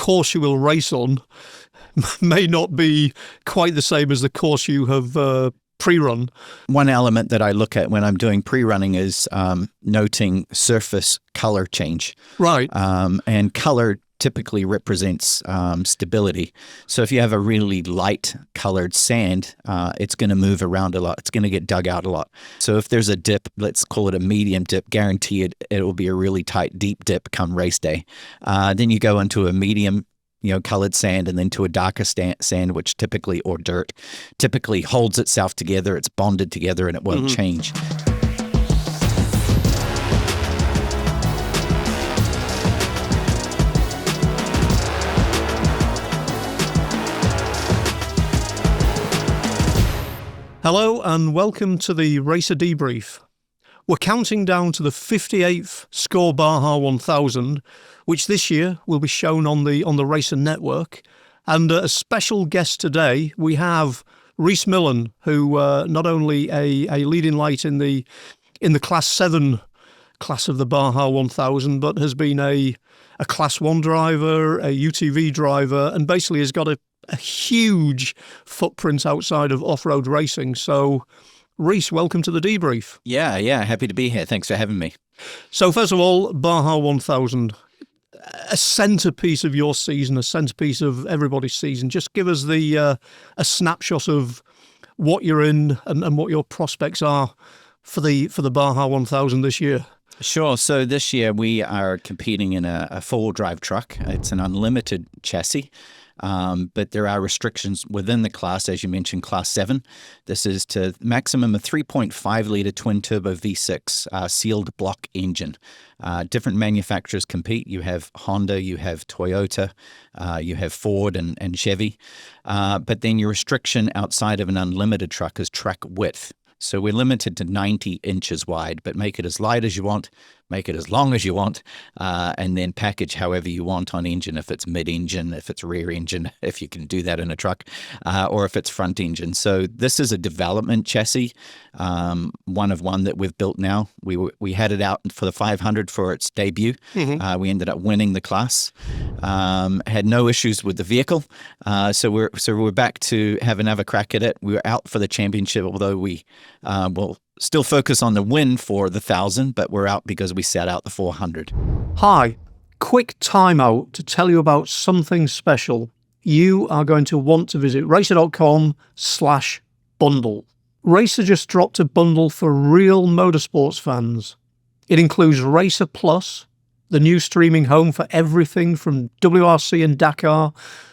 course you will race on may not be quite the same as the course you have pre-run. One element that I look at when I'm doing pre-running is noting surface color change. Right. And color typically represents stability. So if you have a really light colored sand, it's going to move around a lot. It's going to get dug out a lot. So if there's a dip, let's call it a medium dip, guaranteed it will be a really tight, deep dip come race day. Then you go into a medium colored sand and then to a darker sand, which typically, or dirt, typically holds itself together. It's bonded together and it won't change. Hello and welcome to the RACER Debrief. We're counting down to the 58th Score Baja 1000, which this year will be shown on the RACER network. And a special guest today, we have Rhys Millen, who not only a leading light in the Class 7 class of the Baja 1000, but has been a Class 1 driver, a UTV driver, and basically has got a huge footprint outside of off-road racing. So, Rhys, welcome to the debrief. Yeah, happy to be here. Thanks for having me. So, first of all, Baja 1000, a centerpiece of your season, a centerpiece of everybody's season. Just give us a snapshot of what you're in and what your prospects are for the Baja 1000 this year. Sure. So this year we are competing in a four-wheel drive truck. It's an unlimited chassis. But there are restrictions within the class, as you mentioned, Class 7. This is to maximum of 3.5-litre twin-turbo V6 sealed block engine. Different manufacturers compete. You have Honda, you have Toyota, you have Ford and Chevy. But then your restriction outside of an unlimited truck is track width. So we're limited to 90 inches wide, but make it as light as you want, make it as long as you want, and then package however you want on engine, if it's mid-engine, if it's rear engine, if you can do that in a truck, or if it's front engine. So this is a development chassis, one of one that we've built now. We had it out for the 500 for its debut. We ended up winning the class. Had no issues with the vehicle, so we're back to have another crack at it. We were out for the championship, although we will still focus on the win for the 1,000, but we're out because we set out the 400. Hi, quick timeout to tell you about something special. You are going to want to visit racer.com/bundle. RACER just dropped a bundle for real motorsports fans. It includes RACER Plus, the new streaming home for everything from WRC and Dakar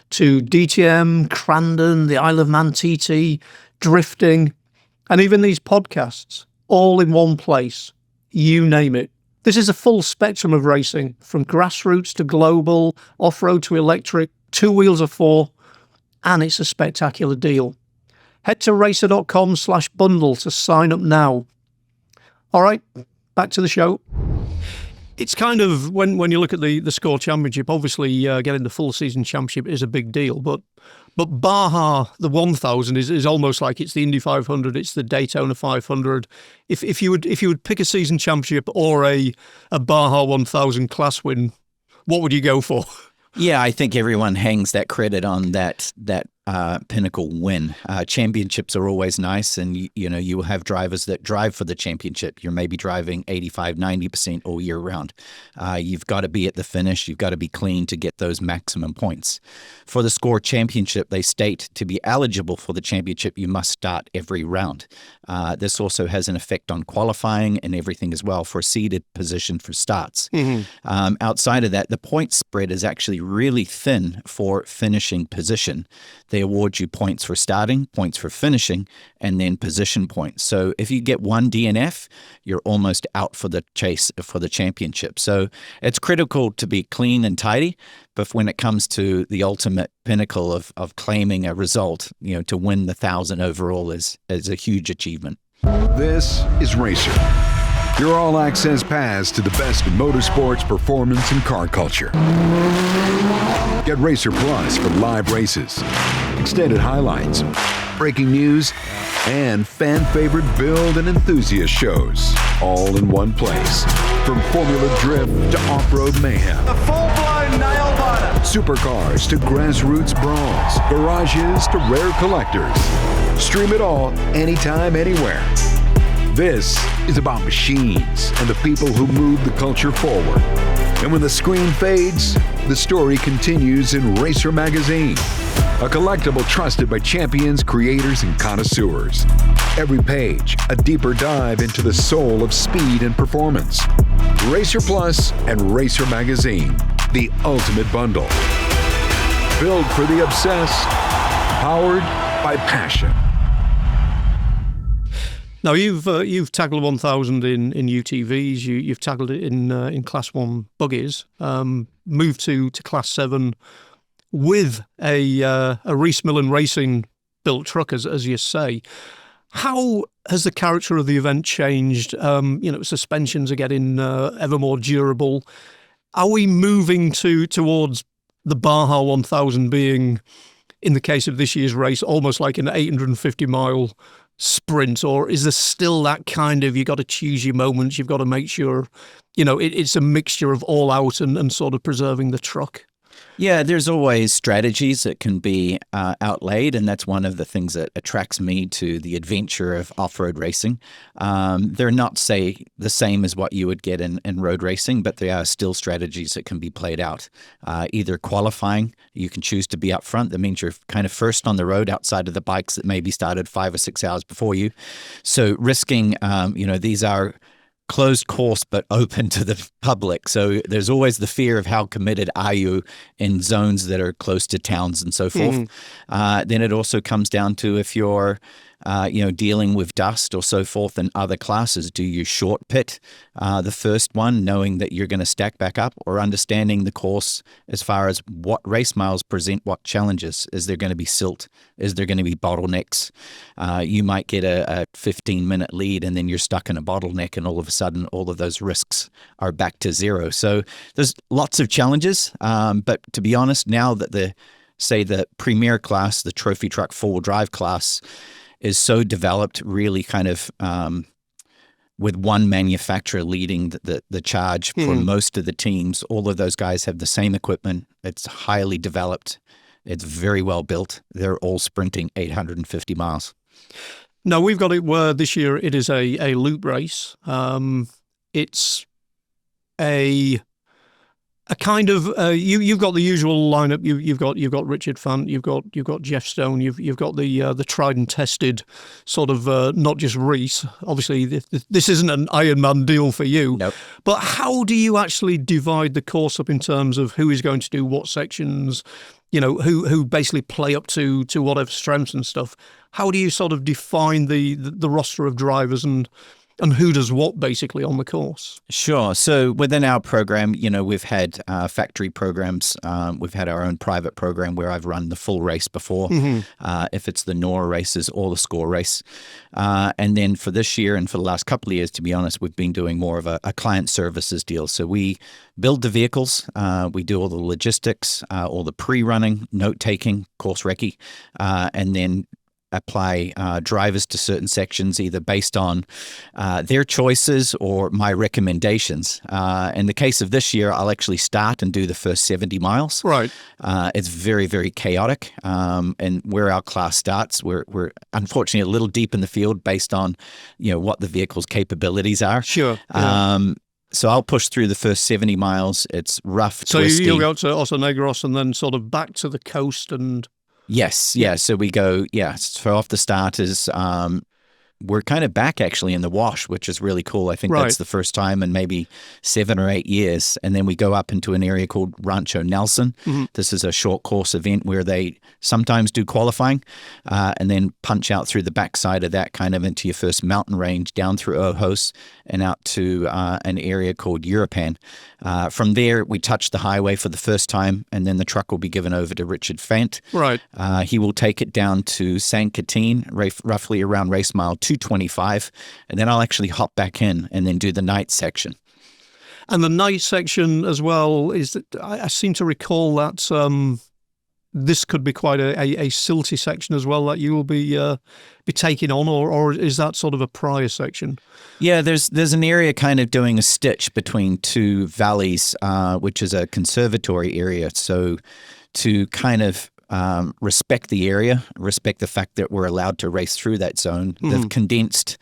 to DTM, Crandon, the Isle of Man TT, drifting, and even these podcasts, all in one place. You name it. This is a full spectrum of racing, from grassroots to global, off-road to electric, 2 wheels or 4, and it's a spectacular deal. Head to racer.com/bundle to sign up now. All right, back to the show. It's kind of, when you look at the Score Championship, obviously getting the full season championship is a big deal, but Baja, the 1000, is almost like it's the Indy 500, it's the Daytona 500. If you would pick a season championship or a Baja 1000 class win, what would you go for? Yeah, I think everyone hangs that credit on that pinnacle win. Championships are always nice, and you will have drivers that drive for the championship. You're maybe driving 85-90% all year round. You've got to be at the finish. You've got to be clean to get those maximum points. For the Score Championship, they state to be eligible for the championship, you must start every round. This also has an effect on qualifying and everything as well for a seeded position for starts. Outside of that, the point spread is actually really thin for finishing position. They award you points for starting, points for finishing, and then position points. So if you get one DNF, you're almost out for the chase for the championship. So it's critical to be clean and tidy, but when it comes to the ultimate pinnacle of claiming a result, to win the 1,000 overall is a huge achievement. This is RACER, your all-access pass to the best in motorsports, performance, and car culture. Get RACER Plus for live races, extended highlights, breaking news, and fan-favorite build and enthusiast shows, all in one place. From Formula Drift to off-road mayhem. A full-blown nail biter. Supercars to grassroots brawls, garages to rare collectors. Stream it all, anytime, anywhere. This is about machines and the people who move the culture forward. And when the screen fades, the story continues in RACER Magazine, a collectible trusted by champions, creators, and connoisseurs. Every page, a deeper dive into the soul of speed and performance. RACER Plus and RACER Magazine, the ultimate bundle. Built for the obsessed, powered by passion. Now you've tackled 1,000 in UTVs. You've tackled it in Class 1 buggies. Moved to Class 7 with a Rhys Millen Racing-built truck, as you say. How has the character of the event changed? Suspensions are getting ever more durable. Are we moving towards the Baja 1000 being, in the case of this year's race, almost like an 850-mile sprint, or is there still that kind of, you got to choose your moments, you've got to make sure, it's a mixture of all out and sort of preserving the truck? Yeah, there's always strategies that can be outlaid, and that's one of the things that attracts me to the adventure of off-road racing. They're not, say, the same as what you would get in road racing, but there are still strategies that can be played out. Either qualifying, you can choose to be up front. That means you're kind of first on the road outside of the bikes that maybe started 5 or 6 hours before you. So risking, these are closed course but open to the public, so there's always the fear of how committed are you in zones that are close to towns and so forth. Then it also comes down to if you're dealing with dust or so forth in other classes. Do you short pit the first one, knowing that you're going to stack back up, or understanding the course as far as what race miles present what challenges? Is there going to be silt? Is there going to be bottlenecks? You might get a 15-minute lead and then you're stuck in a bottleneck, and all of a sudden all of those risks are back to zero. So there's lots of challenges, but to be honest, now that the premier class, the trophy truck four-wheel drive class, is so developed, really kind of with one manufacturer leading the charge for most of the teams. All of those guys have the same equipment. It's highly developed. It's very well built. They're all sprinting 850 miles. Now, we've got it where this year it is a loop race. It's a kind of you've got the usual lineup. You've got Richard Fant, you've got Jeff Stone, you've got the tried and tested sort of not just Rhys. Obviously, this isn't an Ironman deal for you. Nope. But how do you actually divide the course up in terms of who is going to do what sections? Who basically play up to whatever strengths and stuff. How do you sort of define the roster of drivers and who does what basically on the course? Sure. So within our program, we've had factory programs. We've had our own private program where I've run the full race before, if it's the NORA races or the score race. And then for this year and for the last couple of years, to be honest, we've been doing more of a client services deal. So we build the vehicles, we do all the logistics, all the pre-running, note-taking, course recce, and then apply drivers to certain sections, either based on their choices or my recommendations. In the case of this year, I'll actually start and do the first 70 miles. Right. It's very, very chaotic. And where our class starts, we're unfortunately a little deep in the field based on, what the vehicle's capabilities are. Sure. Yeah. So I'll push through the first 70 miles. It's rough, twisty. So you'll go to Oso Negros and then sort of back to the coast and... Yes, yeah. So we go, so off the start is we're kind of back actually in the wash, which is really cool. I think that's the first time in maybe 7 or 8 years. And then we go up into an area called Rancho Nelson. This is a short course event where they sometimes do qualifying and then punch out through the backside of that kind of into your first mountain range down through Ojos and out to an area called Europan. From there, we touch the highway for the first time, and then the truck will be given over to Richard Fant. Right. He will take it down to San Quintin, roughly around race mile 225, and then I'll actually hop back in and then do the night section. And the night section as well is that I seem to recall that this could be quite a silty section as well that you will be taking on, or is that sort of a prior section? Yeah, there's an area kind of doing a stitch between two valleys, which is a conservatory area. So to kind of respect the area, respect the fact that we're allowed to race through that zone, they've condensed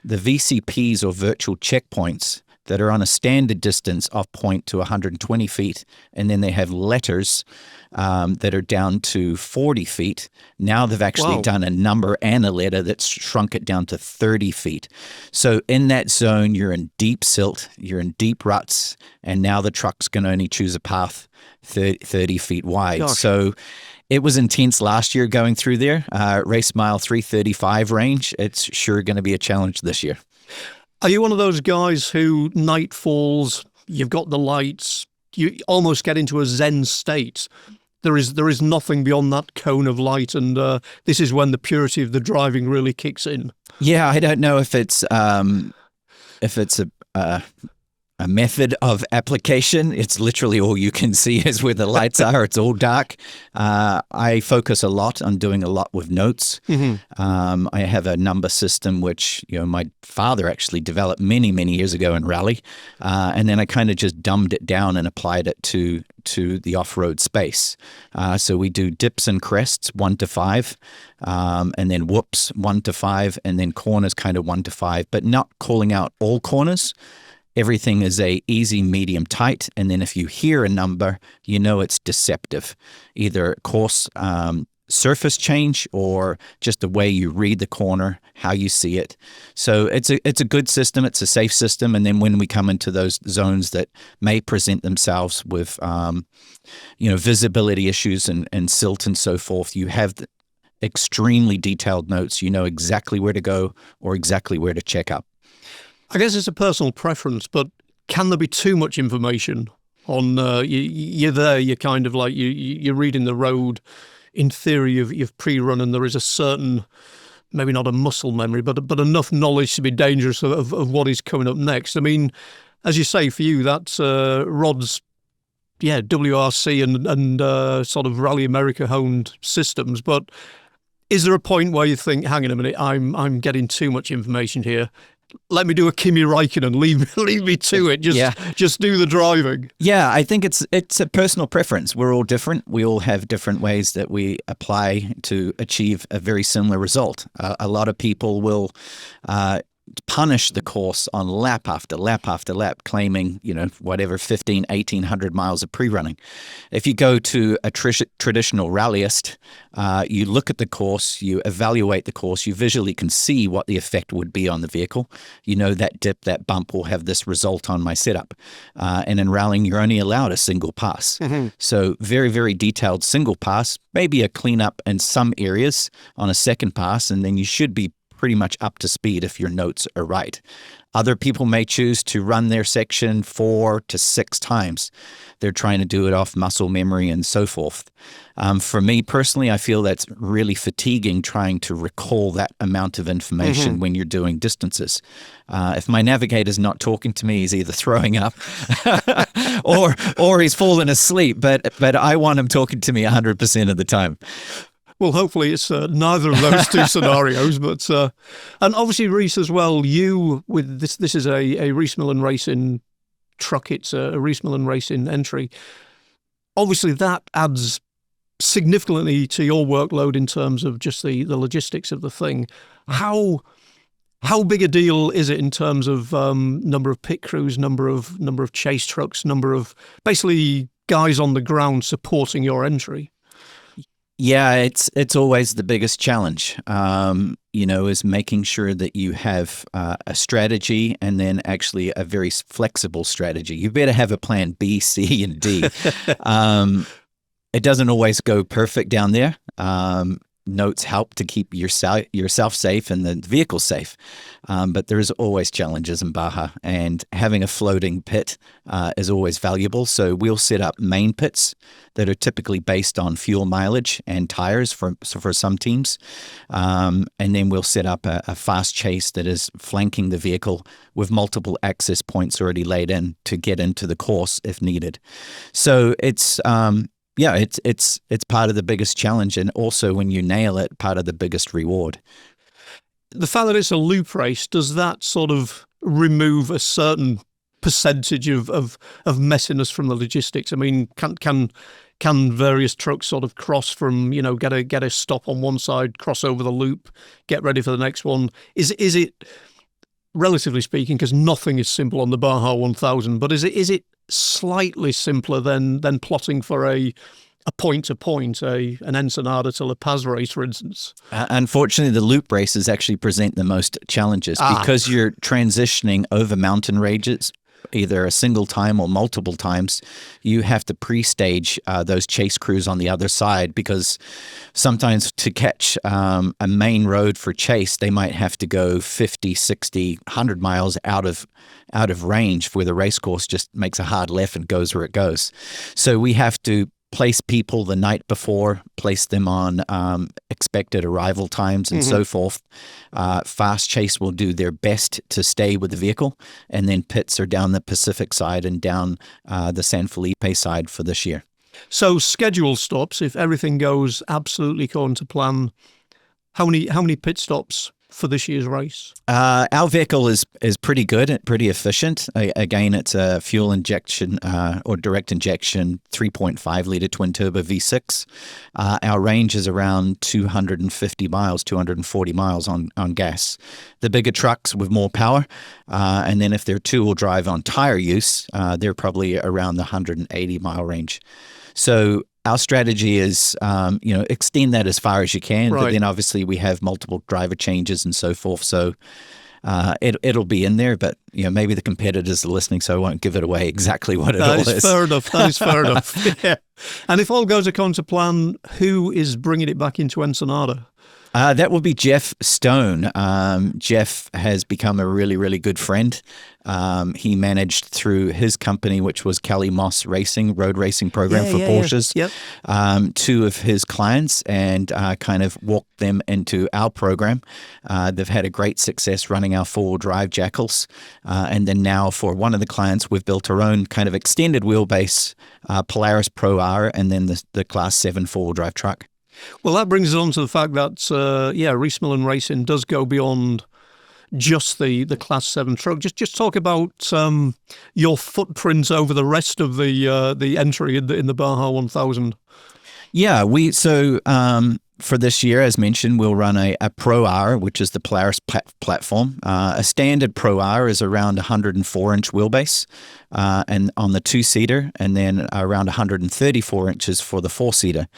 the VCPs or virtual checkpoints that are on a standard distance off point to 120 feet, and then they have letters that are down to 40 feet. Now they've actually done a number and a letter that's shrunk it down to 30 feet. So in that zone, you're in deep silt, you're in deep ruts, and now the trucks can only choose a path 30 feet wide. Gosh. So it was intense last year going through there. Race mile 335 range. It's sure going to be a challenge this year. Are you one of those guys who night falls, you've got the lights, you almost get into a Zen state? There is nothing beyond that cone of light, and this is when the purity of the driving really kicks in. Yeah, I don't know if it's a method of application. It's literally all you can see is where the lights are. It's all dark. I focus a lot on doing a lot with notes. I have a number system which my father actually developed many, many years ago in rally, and then I kind of just dumbed it down and applied it to the off-road space. So we do dips and crests 1 to 5, and then whoops 1 to 5, and then corners kind of 1 to 5, but not calling out all corners. Everything is a easy, medium, tight, and then if you hear a number, it's deceptive. Either course surface change or just the way you read the corner, how you see it. So it's a good system. It's a safe system. And then when we come into those zones that may present themselves with visibility issues and silt and so forth, you have extremely detailed notes. You know exactly where to go or exactly where to check up. I guess it's a personal preference, but can there be too much information on you're there, you're kind of like you're reading the road. In theory, you've pre-run, and there is a certain, maybe not a muscle memory, but enough knowledge to be dangerous of what is coming up next. I mean, as you say, for you, that's Rod's WRC and sort of Rally America honed systems. But is there a point where you think, hang on a minute, I'm getting too much information here? Let me do a Kimi Räikkönen, leave me to it. Just do the driving. Yeah, I think it's a personal preference. We're all different. We all have different ways that we apply to achieve a very similar result. A lot of people will punish the course on lap after lap after lap, claiming, 1,500-1,800 miles of pre-running. If you go to a traditional rallyist, you look at the course, you evaluate the course, you visually can see what the effect would be on the vehicle. That dip, that bump will have this result on my setup. And in rallying, you're only allowed a single pass. So very, very detailed single pass, maybe a cleanup in some areas on a second pass, and then you should be pretty much up to speed if your notes are right. Other people may choose to run their section 4 to 6 times. They're trying to do it off muscle memory and so forth. For me personally, I feel that's really fatiguing trying to recall that amount of information when you're doing distances. If my navigator's not talking to me, he's either throwing up or he's fallen asleep, but I want him talking to me 100% of the time. Well, hopefully it's neither of those two scenarios, but and obviously Rhys as well. You with this is a Rhys Millen Racing truck. It's a Rhys Millen Racing entry. Obviously, that adds significantly to your workload in terms of just the logistics of the thing. How big a deal is it in terms of number of pit crews, number of chase trucks, number of basically guys on the ground supporting your entry? Yeah, it's always the biggest challenge, is making sure that you have a strategy and then actually a very flexible strategy. You better have a plan B, C, and D. It doesn't always go perfect down there. Notes help to keep yourself safe and the vehicle safe. But there's always challenges in Baja, and having a floating pit is always valuable. So we'll set up main pits that are typically based on fuel mileage and tires for some teams. And then we'll set up a fast chase that is flanking the vehicle with multiple access points already laid in to get into the course if needed. So it's Yeah, it's part of the biggest challenge, and also when you nail it, part of the biggest reward. The fact that it's a loop race, does that sort of remove a certain percentage of messiness from the logistics? I mean, can various trucks sort of cross from, get a stop on one side, cross over the loop, get ready for the next one? Is it, relatively speaking, because nothing is simple on the Baja 1000, but is it slightly simpler than plotting for a point to point, an Ensenada to La Paz race, for instance? Unfortunately, the loop races actually present the most challenges because you're transitioning over mountain ranges, either a single time or multiple times. You have to pre-stage those chase crews on the other side, because sometimes to catch a main road for chase, they might have to go 50, 60, 100 miles out of range, where the race course just makes a hard left and goes where it goes. So we have to place people the night before, place them on expected arrival times and so forth. Fast Chase will do their best to stay with the vehicle, and then pits are down the Pacific side and down the San Felipe side for this year. So schedule stops, if everything goes absolutely according to plan, how many pit stops for this year's race? Our vehicle is pretty good, pretty efficient. Again, it's a fuel injection or direct injection 3.5 liter twin turbo V6. Our range is around 250 miles, 240 miles on gas. The bigger trucks with more power, and then if they're two-wheel drive on tire use, they're probably around the 180 mile range. So our strategy is, extend that as far as you can, right. But then obviously we have multiple driver changes and so forth. So it'll be in there, but maybe the competitors are listening, so I won't give it away exactly what it all is. That is fair enough. That is fair enough. Yeah. And if all goes according to plan, who is bringing it back into Ensenada? That will be Jeff Stone. Jeff has become a really, really good friend. He managed through his company, which was Kelly Moss Racing, road racing program for Porsches, two of his clients, and kind of walked them into our program. They've had a great success running our four-wheel drive Jackals. And then now for one of the clients, we've built our own kind of extended wheelbase Polaris Pro R, and then the Class 7 four-wheel drive truck. Well, that brings us on to the fact that, Rhys Millen Racing does go beyond just the Class 7 truck. Just talk about your footprint over the rest of the entry in the Baja 1000. Yeah, for this year, as mentioned, we'll run a Pro R, which is the Polaris platform. A standard Pro R is around 104-inch wheelbase and on the two-seater, and then around 134 inches for the four-seater.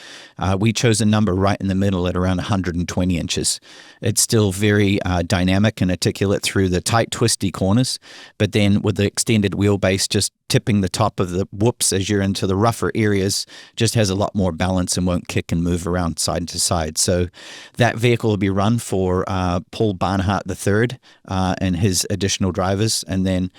We chose a number right in the middle at around 120 inches. It's still very dynamic and articulate through the tight, twisty corners, but then with the extended wheelbase, just tipping the top of the whoops as you're into the rougher areas, just has a lot more balance and won't kick and move around side to side. So that vehicle will be run for Paul Barnhart III and his additional drivers, and then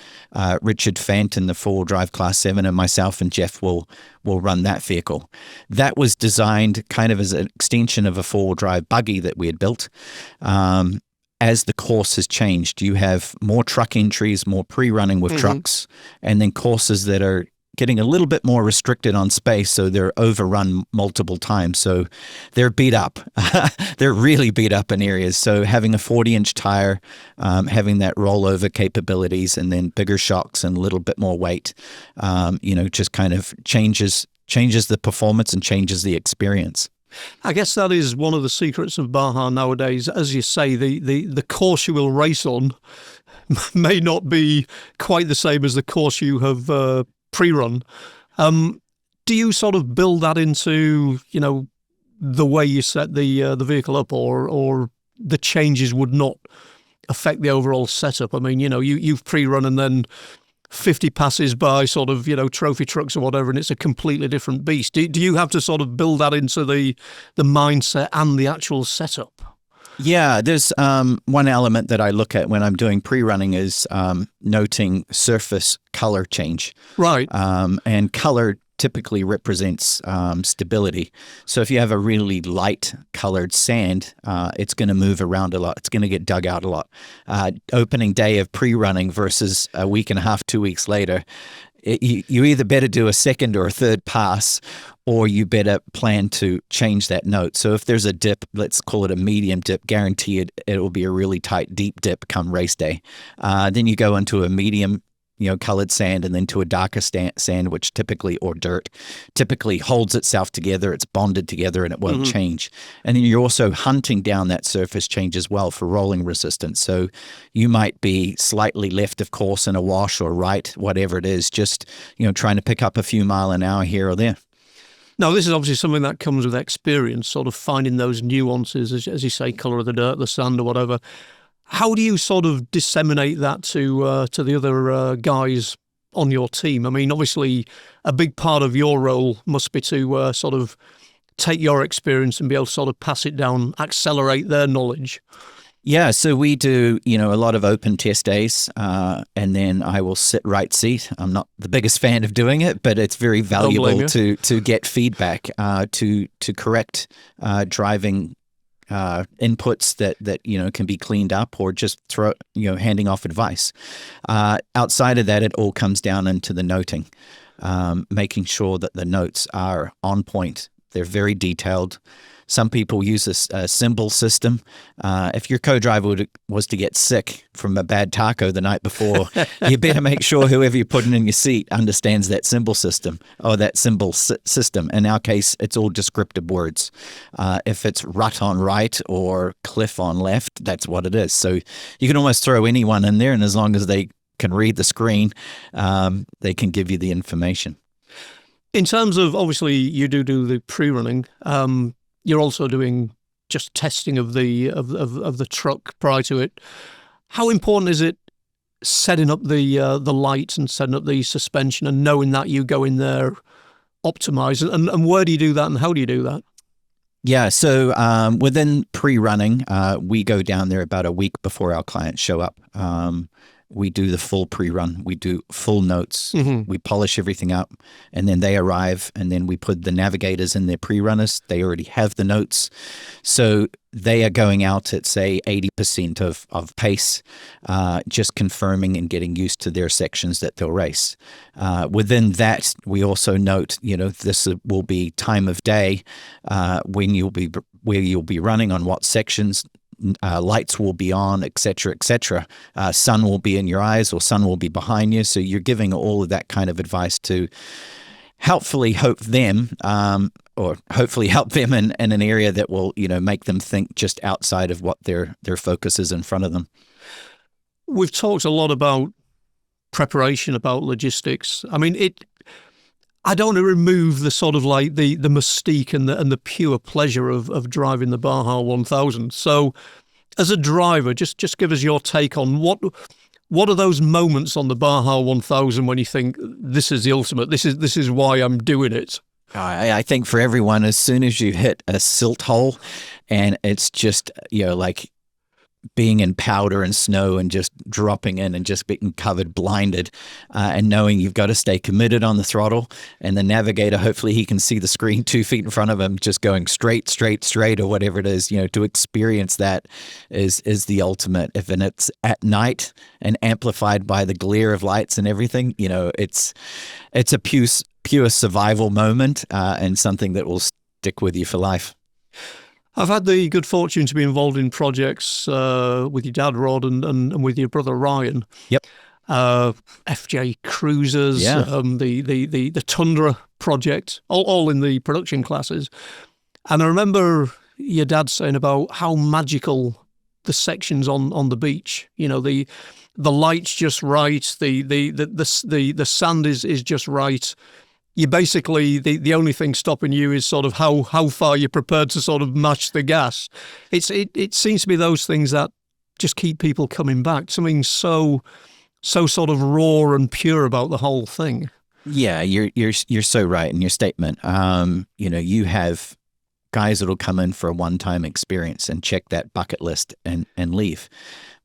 Richard Fant in the four-wheel drive Class 7, and myself and Jeff will run that vehicle. That was designed kind of as an extension of a four-wheel drive buggy that we had built. As the course has changed, you have more truck entries, more pre-running with trucks, and then courses that are getting a little bit more restricted on space, so they're overrun multiple times. So they're beat up. They're really beat up in areas. So having a 40-inch tire, having that rollover capabilities, and then bigger shocks and a little bit more weight, just kind of changes the performance and changes the experience. I guess that is one of the secrets of Baja nowadays. As you say, the course you will race on may not be quite the same as the course you have pre-run. Do you sort of build that into, the way you set the vehicle up, or the changes would not affect the overall setup? I mean, you've pre-run and then 50 passes by sort of, trophy trucks or whatever, and it's a completely different beast. Do you have to sort of build that into the mindset and the actual setup? Yeah, there's one element that I look at when I'm doing pre-running is noting surface color change. Right. And color typically represents stability. So if you have a really light colored sand, it's going to move around a lot. It's going to get dug out a lot. Opening day of pre-running versus a week and a half, 2 weeks later, you either better do a second or a third pass, or you better plan to change that note. So if there's a dip, let's call it a medium dip, guaranteed it will be a really tight, deep dip come race day. Then you go into a medium, colored sand, and then to a darker sand, which typically, or dirt, typically holds itself together. It's bonded together and it won't change. And then you're also hunting down that surface change as well for rolling resistance. So you might be slightly left of course in a wash or right, whatever it is, just, trying to pick up a few mile an hour here or there. Now, this is obviously something that comes with experience, sort of finding those nuances, as you say, colour of the dirt, the sand or whatever. How do you sort of disseminate that to the other guys on your team? I mean, obviously, a big part of your role must be to sort of take your experience and be able to sort of pass it down, accelerate their knowledge. Yeah, so we do, a lot of open test days, and then I will sit right seat. I'm not the biggest fan of doing it, but it's very valuable to get feedback, to correct driving inputs that can be cleaned up, or just handing off advice. Outside of that, it all comes down into the noting, making sure that the notes are on point. They're very detailed. Some people use a symbol system. If your co-driver was to get sick from a bad taco the night before, you better make sure whoever you're putting in your seat understands that symbol system, or that symbol system. In our case, it's all descriptive words. If it's rut on right or cliff on left, that's what it is. So you can almost throw anyone in there, and as long as they can read the screen, they can give you the information. In terms of, obviously, you do the pre-running. You're also doing just testing of the truck prior to it. How important is it setting up the lights and setting up the suspension and knowing that you go in there optimized? And where do you do that, and how do you do that? Yeah, so within pre-running, we go down there about a week before our clients show up. We do the full pre-run. We do full notes. We polish everything up, and then they arrive, and then we put the navigators in their pre-runners. They already have the notes. So they are going out at, say, 80% of pace, just confirming and getting used to their sections that they'll race. Within that, we also note, this will be time of day, where you'll be running, on what sections. Lights will be on, et cetera, et cetera. Sun will be in your eyes, or sun will be behind you. So you're giving all of that kind of advice to hopefully help them in an area that will, make them think just outside of what their focus is in front of them. We've talked a lot about preparation, about logistics. I mean, I don't want to remove the sort of like the mystique and the pure pleasure of driving the Baja 1000. So, as a driver, just give us your take on what are those moments on the Baja 1000 when you think this is the ultimate? This is why I'm doing it. I think for everyone, as soon as you hit a silt hole, and it's just like being in powder and snow and just dropping in and just being covered, blinded, and knowing you've got to stay committed on the throttle, and the navigator, hopefully he can see the screen 2 feet in front of him, just going straight, or whatever it is, to experience that is the ultimate. If it's at night and amplified by the glare of lights and everything, it's a pure survival moment, and something that will stick with you for life. I've had the good fortune to be involved in projects with your dad, Rod, and with your brother, Ryan. Yep. FJ Cruisers, yeah. The Tundra project, all in the production classes. And I remember your dad saying about how magical the sections on the beach. The light's just right, the sand is just right. You basically, the only thing stopping you is sort of how far you're prepared to sort of match the gas. It seems to be those things that just keep people coming back. Something so sort of raw and pure about the whole thing. Yeah, you're so right in your statement. You have guys that'll come in for a one-time experience and check that bucket list and leave.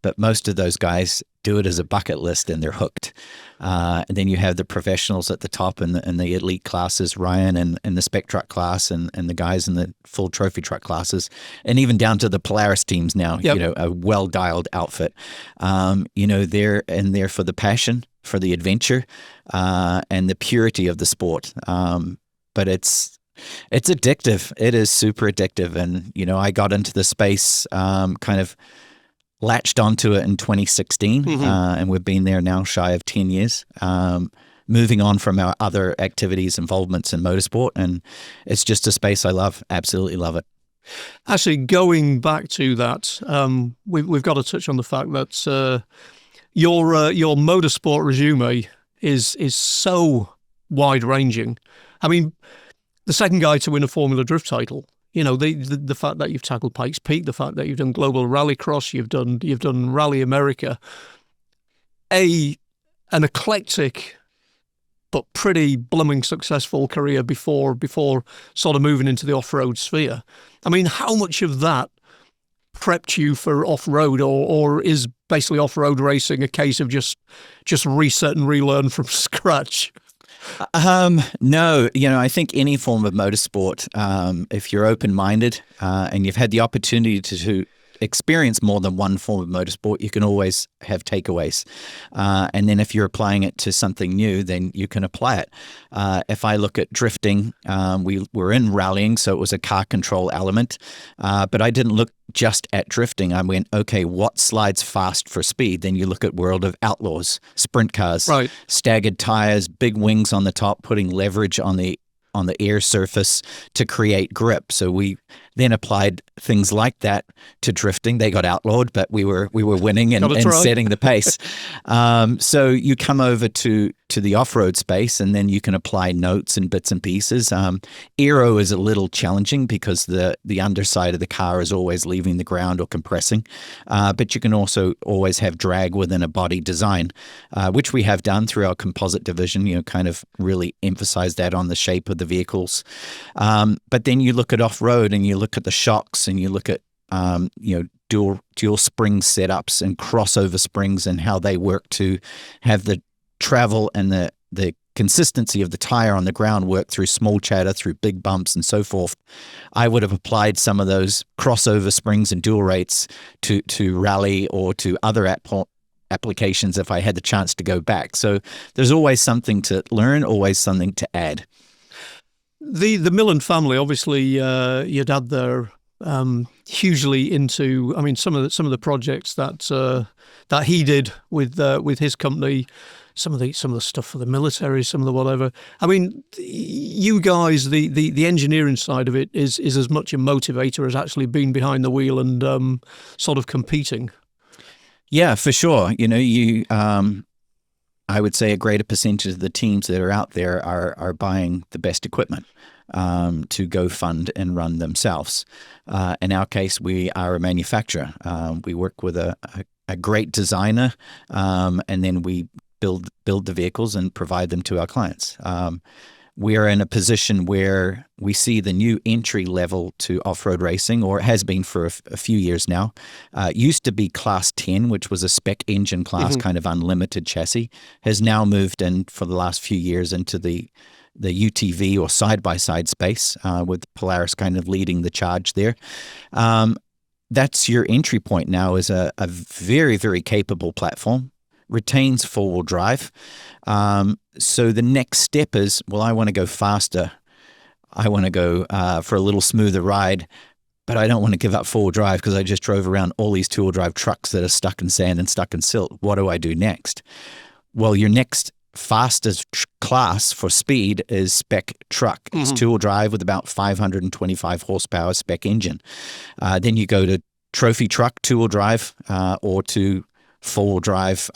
But most of those guys do it as a bucket list, and they're hooked. And then you have the professionals at the top and the elite classes, Ryan and the spec truck class, and the guys in the full trophy truck classes, and even down to the Polaris teams now. Yep. A well-dialed outfit. They're in there for the passion, for the adventure and the purity of the sport. But it's addictive. It is super addictive. And, I got into the space, kind of latched onto it in 2016, and we've been there now shy of 10 years, moving on from our other activities, involvements in motorsport. And it's just a space I love, absolutely love it. Actually, going back to that, we've got to touch on the fact that your motorsport resume is so wide-ranging. I mean, the second guy to win a Formula Drift title. The fact that you've tackled Pikes Peak, the fact that you've done Global Rallycross, you've done Rally America, an eclectic but pretty blooming successful career before sort of moving into the off-road sphere. I mean, how much of that prepped you for off-road, or is basically off-road racing a case of just reset and relearn from scratch? No, I think any form of motorsport, if you're open-minded and you've had the opportunity to experience more than one form of motorsport, you can always have takeaways. And then if you're applying it to something new, then you can apply it. If I look at drifting, we were in rallying, so it was a car control element. But I didn't look just at drifting. I went, okay, what slides fast for speed? Then you look at World of Outlaws, sprint cars, right, staggered tires, big wings on the top, putting leverage on the air surface to create grip. So we then applied things like that to drifting. They got outlawed, but we were winning and setting the pace. So you come over to the off-road space, and then you can apply notes and bits and pieces. Aero is a little challenging because the underside of the car is always leaving the ground or compressing. But you can also always have drag within a body design, which we have done through our composite division, kind of really emphasize that on the shape of the vehicles. But then you look at off-road and you look at the shocks, and you look at dual spring setups and crossover springs and how they work to have the travel and the consistency of the tire on the ground work through small chatter, through big bumps and so forth. I would have applied some of those crossover springs and dual rates to rally or to other applications if I had the chance to go back. So there's always something to learn, always something to add. The Millen family, obviously, your dad there, hugely into. I mean, some of the projects that he did with his company, some of the stuff for the military, some of the whatever. I mean, you guys, the engineering side of it is as much a motivator as actually being behind the wheel and sort of competing. Yeah, for sure. I would say a greater percentage of the teams that are out there are buying the best equipment to go fund and run themselves. In our case, we are a manufacturer. We work with a great designer, and then we build the vehicles and provide them to our clients. We are in a position where we see the new entry level to off-road racing, or it has been for a few years now. Used to be Class 10, which was a spec engine class, kind of unlimited chassis, has now moved in for the last few years into the UTV or side-by-side space, with Polaris kind of leading the charge there. That's your entry point now, is a very, very capable platform. Retains four-wheel drive. So the next step is, well, I want to go faster. I want to go for a little smoother ride, but I don't want to give up four-wheel drive because I just drove around all these two-wheel drive trucks that are stuck in sand and stuck in silt. What do I do next? Well, your next fastest class for speed is spec truck. It's two-wheel drive with about 525 horsepower spec engine. Then you go to trophy truck, two-wheel drive, or to four-wheel drive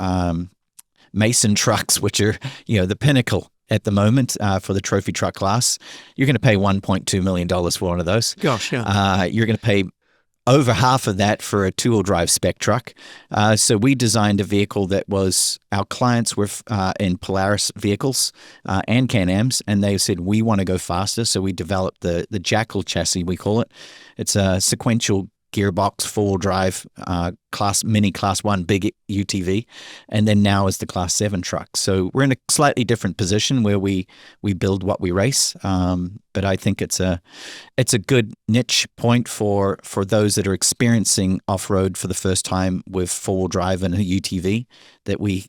Mason trucks, which are, the pinnacle at the moment for the trophy truck class. You're going to pay $1.2 million for one of those. Gosh, yeah. You're going to pay over half of that for a two-wheel drive spec truck. So we designed a vehicle that was, our clients were in Polaris vehicles and Can-Ams, and they said, we want to go faster. So we developed the Jackal chassis, we call it. It's a sequential gearbox, four-wheel drive, mini class 1 big UTV, and then now is the class 7 truck. So we're in a slightly different position where we build what we race, but I think it's a good niche point for those that are experiencing off-road for the first time with four-wheel drive and a UTV, that we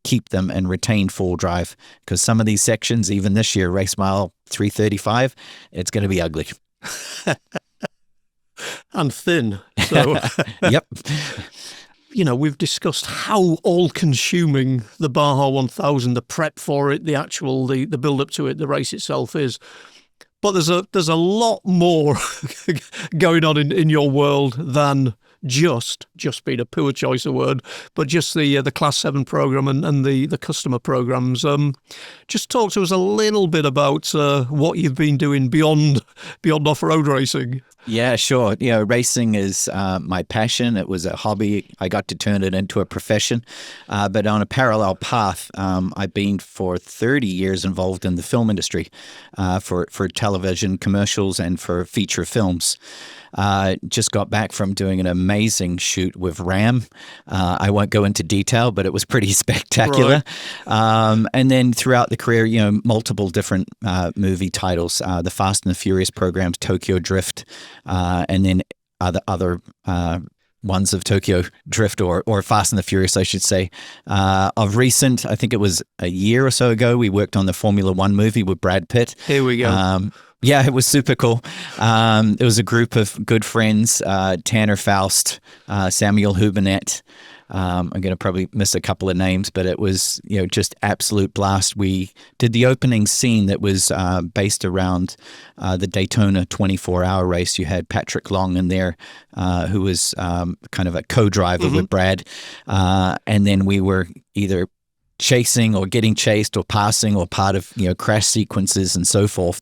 keep them and retain full drive, because some of these sections, even this year, race mile 335, it's going to be ugly. And thin. So, Yep. you know, we've discussed how all-consuming the Baja 1000, the prep for it, the actual, the build-up to it, the race itself is. But there's a lot more going on in your world than just being a poor choice of word, but just the Class 7 program and the customer programs. Just talk to us a little bit about what you've been doing beyond off-road racing. Yeah, sure. You know, racing is my passion. It was a hobby. I got to turn it into a profession. But on a parallel path, I've been for 30 years involved in the film industry for television commercials and for feature films. Just got back from doing an amazing shoot with Ram. I won't go into detail, but it was pretty spectacular. Right. And then throughout the career, you know, multiple different movie titles, the Fast and the Furious programs, Tokyo Drift, and then other ones of Tokyo Drift or Fast and the Furious, I should say. Of recent, I think it was a year or so ago, we worked on the Formula One movie with Brad Pitt. Here we go. Yeah, it was super cool. It was a group of good friends, Tanner Faust, Samuel Hubernet. I'm going to probably miss a couple of names, but it was, you know, just absolute blast. We did the opening scene that was based around the Daytona 24-hour race. You had Patrick Long in there, who was kind of a co-driver with Brad. And then we were either chasing or getting chased or passing or part of, you know, crash sequences and so forth.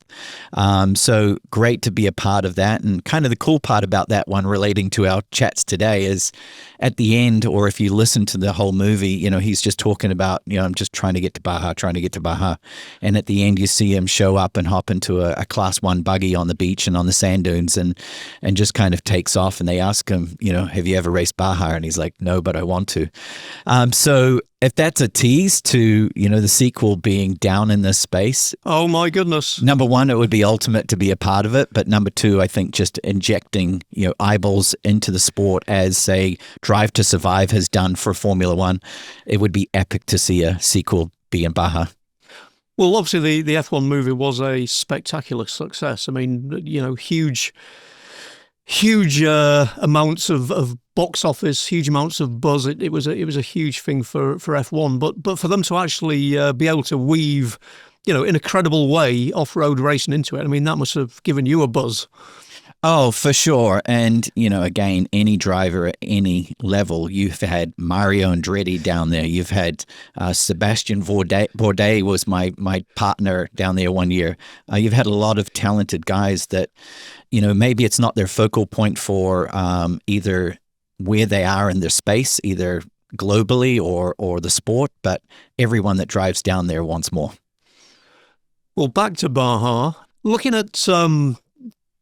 So great to be a part of that. And kind of the cool part about that one relating to our chats today is at the end, or if you listen to the whole movie, you know, he's just talking about, you know, I'm just trying to get to Baja. And at the end, you see him show up and hop into a Class 1 buggy on the beach and on the sand dunes and just kind of takes off. And they ask him, you know, have you ever raced Baja? And he's like, no, but I want to. So if that's a tease to, you know, the sequel being down in this space. Oh my goodness. Number one, it would be ultimate to be a part of it. But number two, I think just injecting, you know, eyeballs into the sport as, say, Drive to Survive has done for Formula One, it would be epic to see a sequel be in Baja. Well, obviously the F1 movie was a spectacular success. I mean, you know, huge amounts of box office, huge amounts of buzz. It was a huge thing for F1, but for them to actually be able to weave, you know, in a credible way off-road racing into it, I mean, that must have given you a buzz. Oh, for sure. And, you know, again, any driver at any level, you've had Mario Andretti down there. You've had Sebastian Bourdais was my partner down there one year. You've had a lot of talented guys that, you know, maybe it's not their focal point for either where they are in their space, either globally or the sport, but everyone that drives down there wants more. Well, back to Baja. Looking at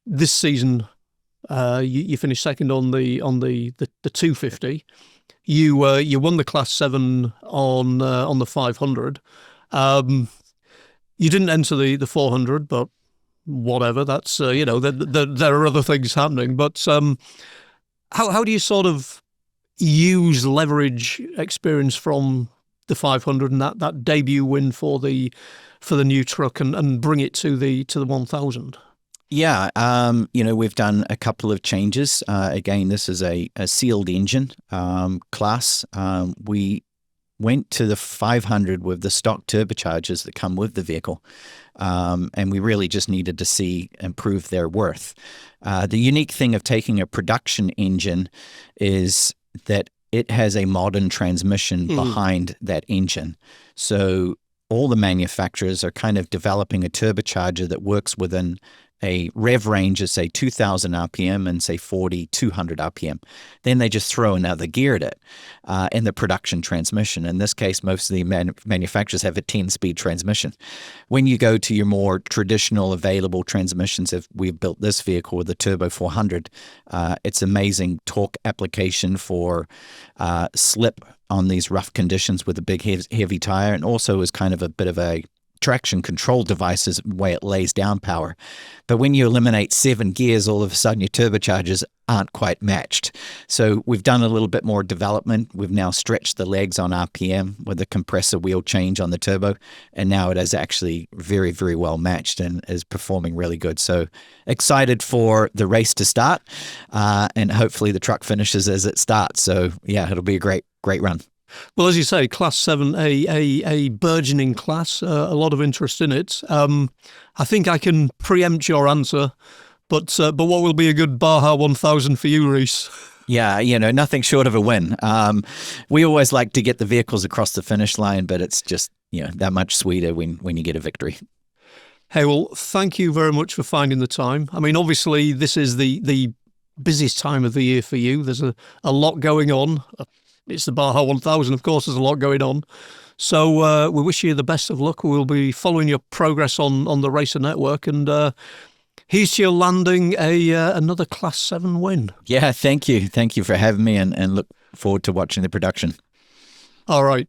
this season, you finished second on the 250. You won the Class 7 on the 500. You didn't enter the 400, but whatever. That's you know, there are other things happening. But how do you sort of leverage experience from the 500 and that debut win for the new truck and bring it to the 1000? Yeah, you know, we've done a couple of changes. Again, this is a sealed engine class. We went to the 500 with the stock turbochargers that come with the vehicle, and we really just needed to see improve their worth. The unique thing of taking a production engine is that it has a modern transmission behind that engine. So all the manufacturers are kind of developing a turbocharger that works within a rev range of, say, 2,000 RPM and, say, 4,200 RPM. Then they just throw another gear at it in the production transmission. In this case, most of the manufacturers have a 10-speed transmission. When you go to your more traditional available transmissions, if we've built this vehicle with the Turbo 400, it's amazing torque application for slip on these rough conditions with a big, heavy tire, and also is kind of a bit of a traction control device is the way it lays down power. But when you eliminate 7 gears, all of a sudden your turbochargers aren't quite matched. So we've done a little bit more development. We've now stretched the legs on RPM with the compressor wheel change on the turbo. And now it is actually very, very well matched and is performing really good. So excited for the race to start. And hopefully the truck finishes as it starts. So yeah, it'll be a great run. Well, as you say, Class 7, a burgeoning class, a lot of interest in it. I think I can preempt your answer, but what will be a good Baja 1000 for you, Rhys? Yeah, nothing short of a win. We always like to get the vehicles across the finish line, but it's just, that much sweeter when you get a victory. Hey, well, thank you very much for finding the time. I mean, obviously, this is the busiest time of the year for you. There's a lot going on. It's the Baja 1000, of course, there's a lot going on. So we wish you the best of luck. We'll be following your progress on the Racer Network, and here's to your landing another Class 7 win. Yeah, thank you. Thank you for having me, and look forward to watching the production. All right.